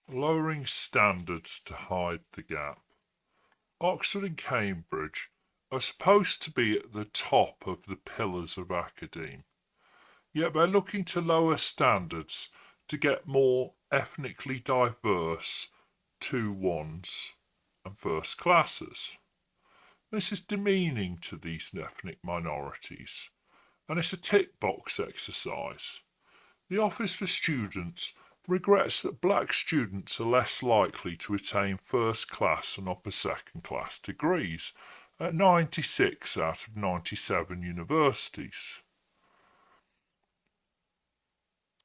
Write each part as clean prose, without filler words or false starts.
Lowering standards to hide the gap. Oxford and Cambridge are supposed to be at the top of the pillars of academe, yet they're looking to lower standards to get more ethnically diverse 2-1s and first classes. This is demeaning to these ethnic minorities, and it's a tick box exercise. The Office for Students regrets that black students are less likely to attain first class and upper second class degrees at 96 out of 97 universities.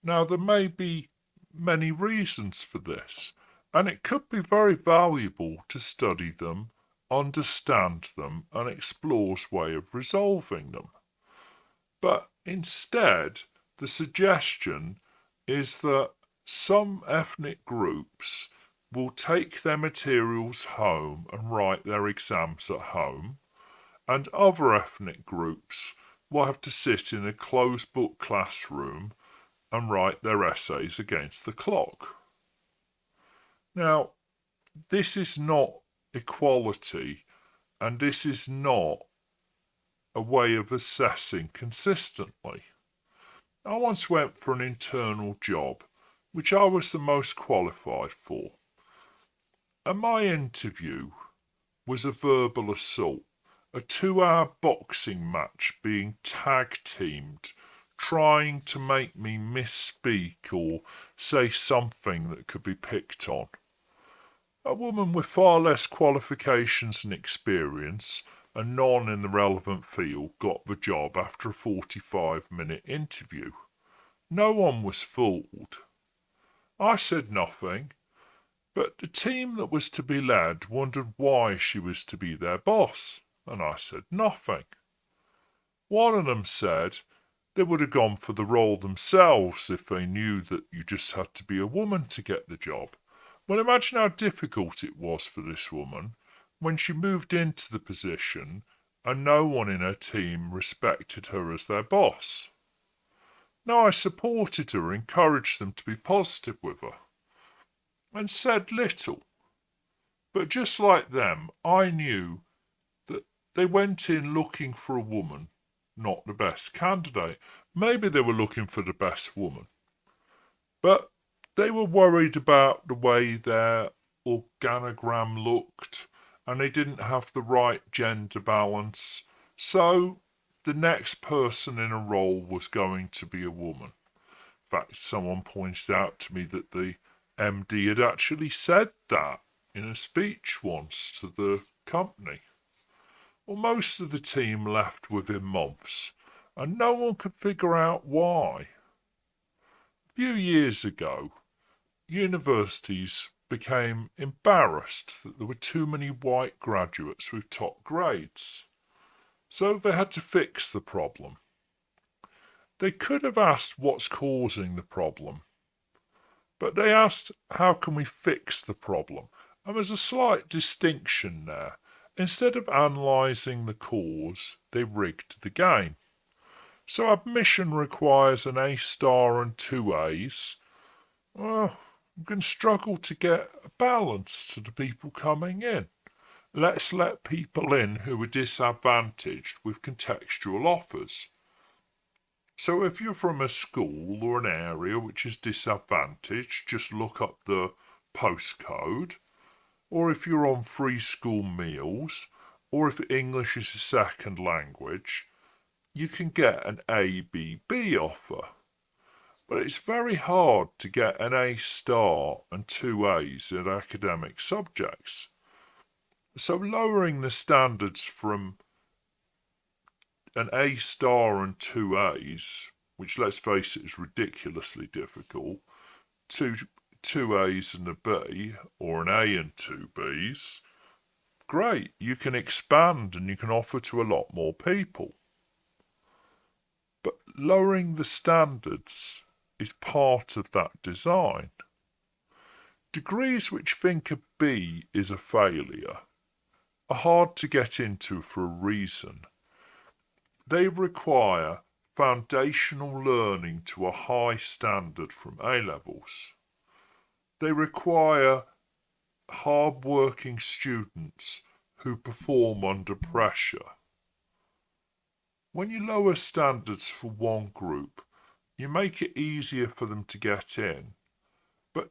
Now, there may be many reasons for this, and it could be very valuable to study them, understand them, and explore a way of resolving them. But instead, the suggestion is that some ethnic groups will take their materials home and write their exams at home, and other ethnic groups will have to sit in a closed book classroom and write their essays against the clock. Now, this is not equality, and this is not a way of assessing consistently. I once went for an internal job, which I was the most qualified for, and my interview was a verbal assault, a 2-hour boxing match being tag teamed, trying to make me misspeak or say something that could be picked on. A woman with far less qualifications and experience, and none in the relevant field, got the job after a 45-minute interview. No one was fooled. I said nothing, but the team that was to be led wondered why she was to be their boss, and I said nothing. One of them said they would have gone for the role themselves if they knew that you just had to be a woman to get the job. Well, imagine how difficult it was for this woman when she moved into the position and no one in her team respected her as their boss. Now, I supported her, encouraged them to be positive with her, and said little. But just like them, I knew that they went in looking for a woman, not the best candidate. Maybe they were looking for the best woman, but they were worried about the way their organogram looked, and they didn't have the right gender balance, so the next person in a role was going to be a woman. In fact, someone pointed out to me that the MD had actually said that in a speech once to the company. Well, most of the team left within months, and no one could figure out why. A few years ago, universities became embarrassed that there were too many white graduates with top grades. So they had to fix the problem. They could have asked what's causing the problem, but they asked how can we fix the problem, and there's a slight distinction there. Instead of analysing the cause, they rigged the game. So admission requires an A star and 2 A's. Well, we can struggle to get a balance to the people coming in. Let's let people in who are disadvantaged with contextual offers. So if you're from a school or an area which is disadvantaged, just look up the postcode. Or if you're on free school meals, or if English is a second language, you can get an ABB offer. But it's very hard to get an A star and 2 A's in academic subjects. So lowering the standards from an A star and 2 A's, which let's face it is ridiculously difficult, to 2 A's and a B, or an A and 2 B's, great, you can expand and you can offer to a lot more people. But lowering the standards is part of that design. Degrees which think a B is a failure are hard to get into for a reason. They require foundational learning to a high standard from A levels. they require hard-working students who perform under pressure. When you lower standards for one group, you make it easier for them to get in, but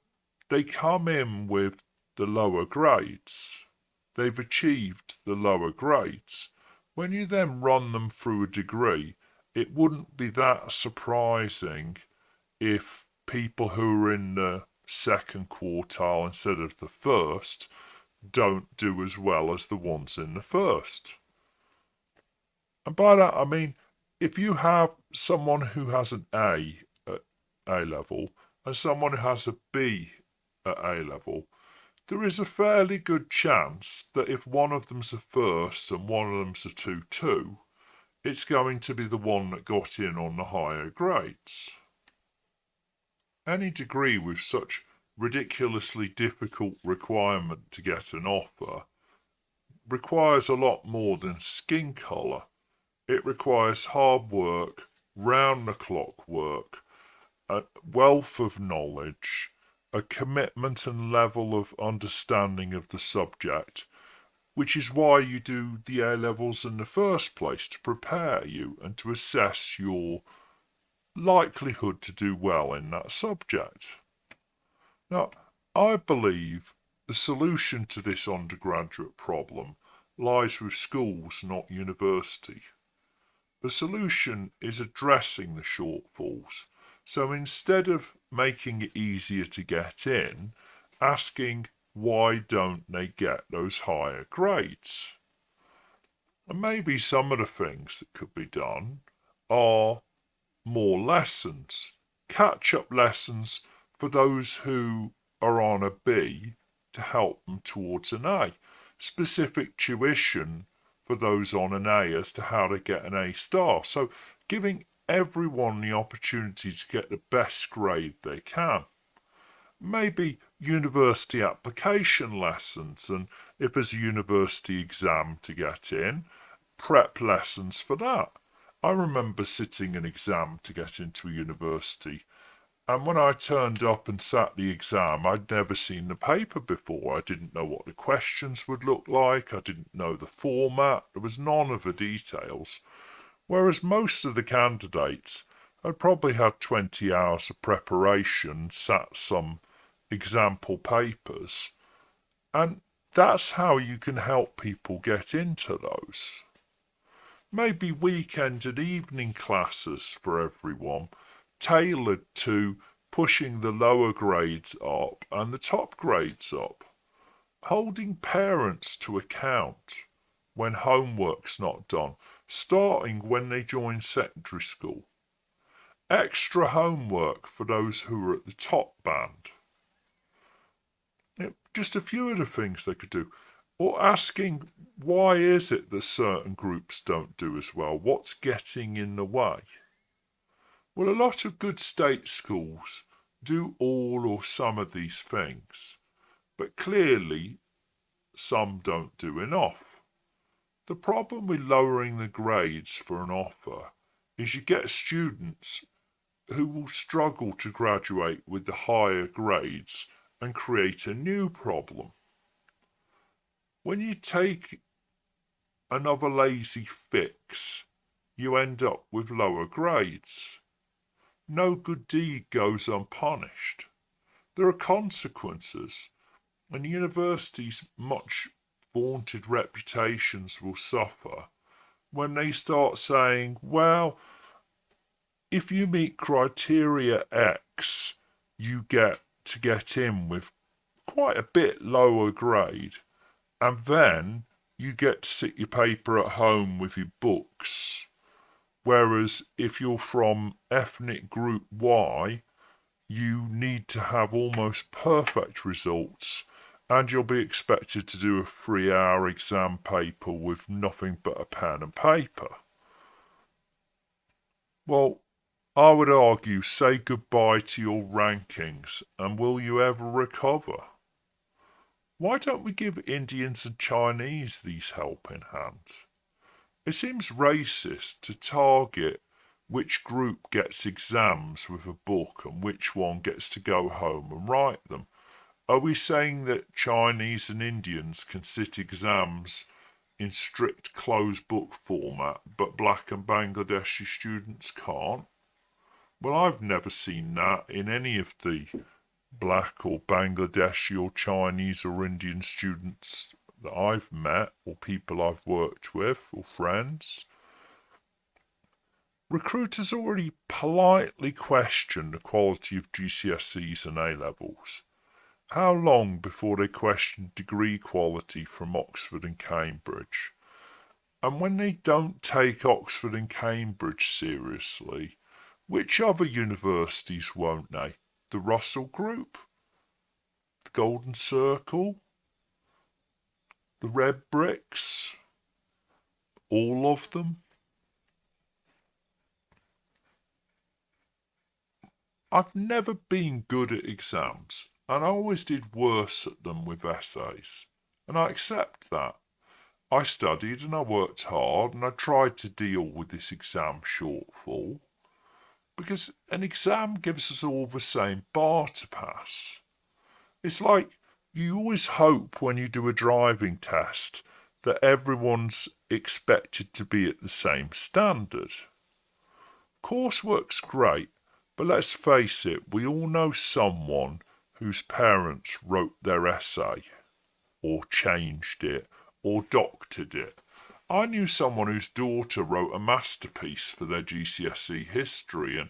they come in with the lower grades. They've achieved the lower grades. When you then run them through a degree, it wouldn't be that surprising if people who are in the second quartile instead of the first don't do as well as the ones in the first. And by that I mean, if you have someone who has an A at A level and someone who has a B at A level, there is a fairly good chance that if one of them's a first and one of them's a 2-2, it's going to be the one that got in on the higher grades. Any degree with such ridiculously difficult requirement to get an offer requires a lot more than skin colour. It requires hard work, round-the-clock work, a wealth of knowledge, a commitment and level of understanding of the subject, which is why you do the A-levels in the first place, to prepare you and to assess your likelihood to do well in that subject. Now, I believe the solution to this undergraduate problem lies with schools, not university. The solution is addressing the shortfalls. So instead of making it easier to get in, asking why don't they get those higher grades? And maybe some of the things that could be done are more lessons, catch-up lessons for those who are on a B to help them towards an A, specific tuition for those on an A as to how to get an A star. So giving everyone the opportunity to get the best grade they can. Maybe university application lessons, and if there's a university exam to get in, prep lessons for that. I remember sitting an exam to get into a university, and when I turned up and sat the exam, I'd never seen the paper before. I didn't know what the questions would look like, I didn't know the format, there was none of the details. Whereas most of the candidates had probably had 20 hours of preparation, sat some example papers, and that's how you can help people get into those. Maybe weekend and evening classes for everyone, tailored to pushing the lower grades up and the top grades up. Holding parents to account when homework's not done, starting when they join secondary school. Extra homework for those who are at the top band. Just a few of the things they could do. Or asking, why is it that certain groups don't do as well? What's getting in the way? Well, a lot of good state schools do all or some of these things, but clearly some don't do enough. The problem with lowering the grades for an offer is you get students who will struggle to graduate with the higher grades and create a new problem. When you take another lazy fix, you end up with lower grades. No good deed goes unpunished. There are consequences, and universities' much vaunted reputations will suffer when they start saying, well, if you meet criteria X, you get to get in with quite a bit lower grade, and then you get to sit your paper at home with your books. Whereas if you're from ethnic group Y, you need to have almost perfect results, and you'll be expected to do a 3-hour exam paper with nothing but a pen and paper. Well, I would argue, say goodbye to your rankings, and will you ever recover? Why don't we give Indians and Chinese these helping hands? It seems racist to target which group gets exams with a book and which one gets to go home and write them. Are we saying that Chinese and Indians can sit exams in strict closed book format, but black and Bangladeshi students can't? Well, I've never seen that in any of the black or Bangladeshi or Chinese or Indian students that I've met or people I've worked with or friends. Recruiters already politely question the quality of GCSEs and A-levels. How long before they question degree quality from Oxford and Cambridge? And when they don't take Oxford and Cambridge seriously, which other universities won't they? The Russell Group? The Golden Circle? The Red Bricks? All of them? I've never been good at exams, and I always did worse at them with essays. And I accept that. I studied and I worked hard and I tried to deal with this exam shortfall because an exam gives us all the same bar to pass. It's like you always hope when you do a driving test that everyone's expected to be at the same standard. Coursework's great, but let's face it, we all know someone whose parents wrote their essay, or changed it, or doctored it. I knew someone whose daughter wrote a masterpiece for their GCSE history, and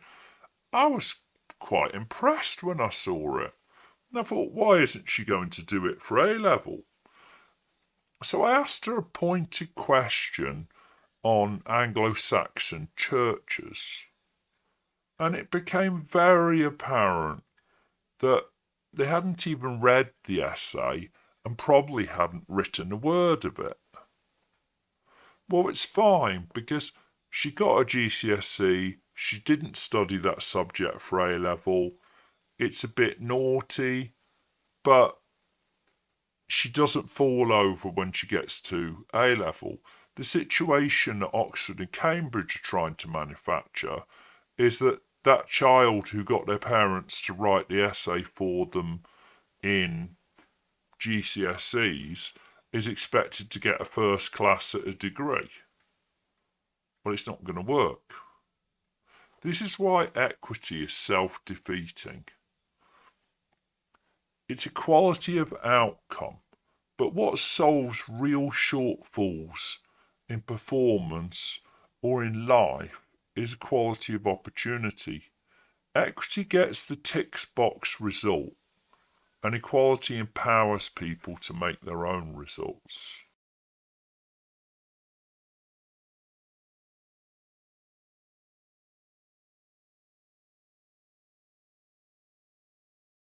I was quite impressed when I saw it. And I thought, why isn't she going to do it for A-level? So I asked her a pointed question on Anglo-Saxon churches, and it became very apparent that they hadn't even read the essay and probably hadn't written a word of it. Well, it's fine because she got a GCSE, she didn't study that subject for A-level, it's a bit naughty, but she doesn't fall over when she gets to A-level. The situation that Oxford and Cambridge are trying to manufacture is that child who got their parents to write the essay for them in GCSEs is expected to get a first class at a degree. Well, it's not going to work. This is why equity is self-defeating. It's equality of outcome, but what solves real shortfalls in performance or in life is equality of opportunity. Equity gets the tick box result, and equality empowers people to make their own results.